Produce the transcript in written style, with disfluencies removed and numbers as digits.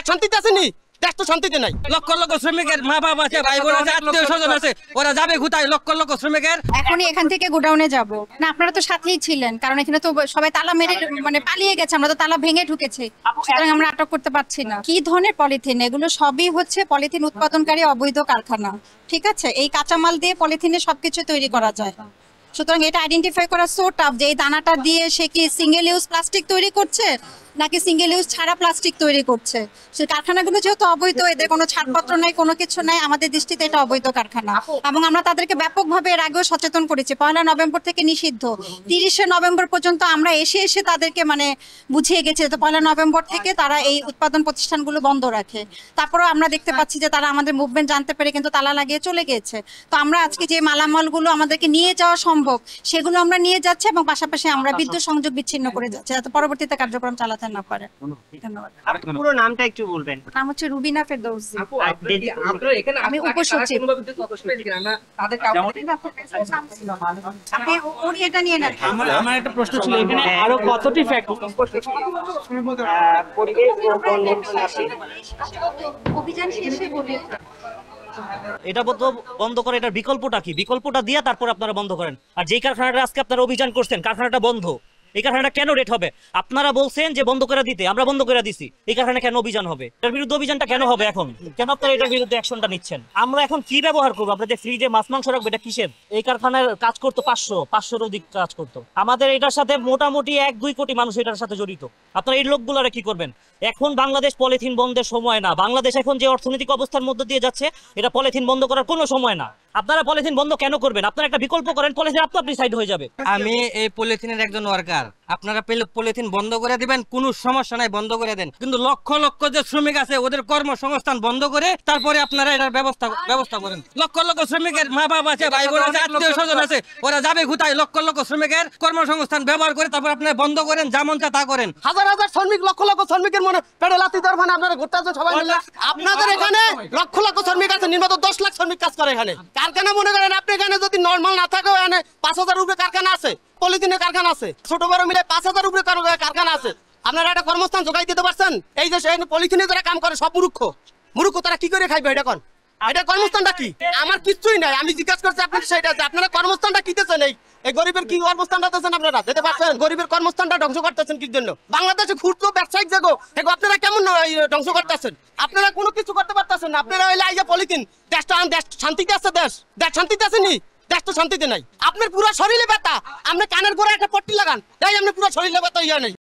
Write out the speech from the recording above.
শান্তিতে আসেনি, দেশ তো শান্তিতে নাই। লক্ষ লক্ষ শ্রমিকের মা বাবা আছে, ভাই বোন আছে, আত্মীয় স্বজন আছে, ওরা যাবে কোথায়? লক্ষ লক্ষ শ্রমিকের এখনই এখান থেকে গোডাউনে যাব না। আপনারা তো সাথেই ছিলেন, কারণ এখানে তো সবাই তালা মেরে মানে পালিয়ে গেছে, আমরা তো তালা ভেঙে ঢুকেছি, সুতরাং আমরা আটক করতে পারছি না। কি ধরনের পলিথিন? এগুলো সবই হচ্ছে পলিথিন উৎপাদনকারী অবৈধ কারখানা, ঠিক আছে? এই কাঁচামাল দিয়ে পলিথিনে সবকিছু তৈরি করা যায়, সুতরাং এটা আইডেন্টিফাই করা সো টাফ যে এই দানাটা দিয়ে সে কি সিঙ্গেল ইউজ প্লাস্টিক তৈরি করছে নাকি সিঙ্গেল ইউজ ছাড়া প্লাস্টিক তৈরি করছে। সে কারখানাগুলো যেহেতু অবৈধ, এদের কোনো ছাড়পত্র নাই, কোনো কিছু নাই, আমাদের দৃষ্টিতে এটা অবৈধ কারখানা এবং আমরা তাদেরকে ব্যাপকভাবে এর আগেও সচেতন করেছি। 1 নভেম্বর থেকে নিষিদ্ধ, 30 নভেম্বর পর্যন্ত আমরা এসে তাদেরকে মানে বুঝিয়ে গেছি তো 1 নভেম্বর থেকে তারা এই উৎপাদন প্রতিষ্ঠানগুলো বন্ধ রাখে। তারপরেও আমরা দেখতে পাচ্ছি যে তারা আমাদের মুভমেন্ট জানতে পেরে কিন্তু তালা লাগিয়ে চলে গিয়েছে। তো আমরা আজকে যে মালামালগুলো আমাদেরকে নিয়ে যাওয়া সম্ভব সেগুলো আমরা নিয়ে যাচ্ছি এবং পাশাপাশি আমরা বিদ্যুৎ সংযোগ বিচ্ছিন্ন করে যাচ্ছি যাতে পরবর্তীতে কার্যক্রম চালাতে না পারে। ধন্যবাদ। পুরো নামটা একটু বলবেন। নাম হচ্ছে রুবিনা ফেরদৌসী। আমি উপসচিব। আপনি উনি এটা নিয়ে নেন। আমার একটা প্রশ্ন ছিল, এখানে আরো কতটি অভিযান শেষে বলি এটা বন্ধ করে, এটার বিকল্পটা কি? বিকল্পটা দিয়ে তারপর আপনারা বন্ধ করেন। আর যেই কারখানাটা আজকে আপনারা অভিযান করছেন, কারখানাটা বন্ধ, এই কারখানাটা কেন রেট হবে? আপনারা বলছেন যে বন্ধ করে দিতে, আমরা বন্ধ করে দিছি, এই কারখানা কেন অভিযান হবে? এটার বিরুদ্ধে অভিযানটা কেন হবে? এখন কেন আপনারা এটার বিরুদ্ধে অ্যাকশনটা নিচ্ছেন? আমরা এখন কি ব্যবহার করবো? আপনাদের যে ফ্রিজে মাছ মাংস রাখবো, এটা কিসের? এই কারখানার কাজ করতো 500-500-র অধিক কাজ করতো। আমাদের এটার সাথে মোটামুটি 1-2 কোটি মানুষ এটার সাথে জড়িত। আপনারা এই লোকগুলারে কি করবেন? এখন বাংলাদেশ পলিথিন বন্ধের সময় না। বাংলাদেশ এখন যে অর্থনৈতিক অবস্থার মধ্যে দিয়ে যাচ্ছে, এটা পলিথিন বন্ধ করার কোনো সময় না। আপনারা পলিথিন বন্ধ কেন করবেন? আপনারা একটা বিকল্প করেন, পলিথিন আপনি সাইড হয়ে যাবে। আমি এই পলিথিনের একজন ওয়ার্কার। আপনারা পলিথিন বন্ধ করে দিবেন, কোনো সমস্যা নাই, বন্ধ করে দেন, কিন্তু লক্ষ লক্ষ যে শ্রমিক আছে ওদের কর্মসংস্থান বন্ধ করে তারপরে আপনারা এটার ব্যবস্থা করেন। লক্ষ লক্ষ শ্রমিকের মা বাবা আছে, ভাই বোন আছে, আত্মীয় স্বজন আছে, ওরা যাবে কোথায়? লক্ষ লক্ষ শ্রমিকের কর্মসংস্থান ব্যবহার করে তারপর আপনারা বন্ধ করেন, যেমন তা করেন। হাজার হাজার শ্রমিক, লক্ষ লক্ষ শ্রমিকের মনে পেটে লাথি দেওয়ার মানে আপনারা ঘুরতে আসছেন সবাই মিলে। আপনাদের এখানে লক্ষ লক্ষ শ্রমিক আছে, নির্মাত 10 লাখ শ্রমিক কাজ করে এখানে। কারখানা মনে করেন আপনি এখানে যদি নরমাল না থাকে, এখানে 5000 উপরে কারখানা আছে, পলিথিনের কারখানা আছে, ছোট বড় মিলে 5000 উপরে কারখানা আছে। আপনারা একটা কর্মস্থান যোগাই দিতে পারছেন? এই যে পলিথিনে যারা কাম করে সব মূর্খ, তারা কি করে খাইবে? এটা কোন এটা কর্মস্থানটা কি? আমার কিছুই নাই, আমি জিজ্ঞাসা করছি আপনি সেটা আছে। আপনারা কর্মস্থানটা কি দিতেছেন? এই গরিবের কি কর্মস্থানটা দিতেছেন? আপনারা দিতে পারছেন? গরিবের কর্মস্থানটা ধ্বংস করতেছেন কি জন্য? বাংলাদেশে ক্ষুদ্র ব্যবসায়িক জায়গা আপনারা কেমন ধ্বংস করতেছেন? আপনারা কোনো কিছু করতে পারতেছেন না। আপনারা হইলে এই যে পলিথিন, দেশ শান্তিতে আছে, দেশ শান্তিতে আসেনি, দেশ তো শান্তিতে নাই। আপনার পুরো শরীরে ব্যথা, আপনি কানের গোড়ায় একটা পট্টি লাগান, তাই আপনি পুরো শরীরে ব্যথা ইয়া নেই।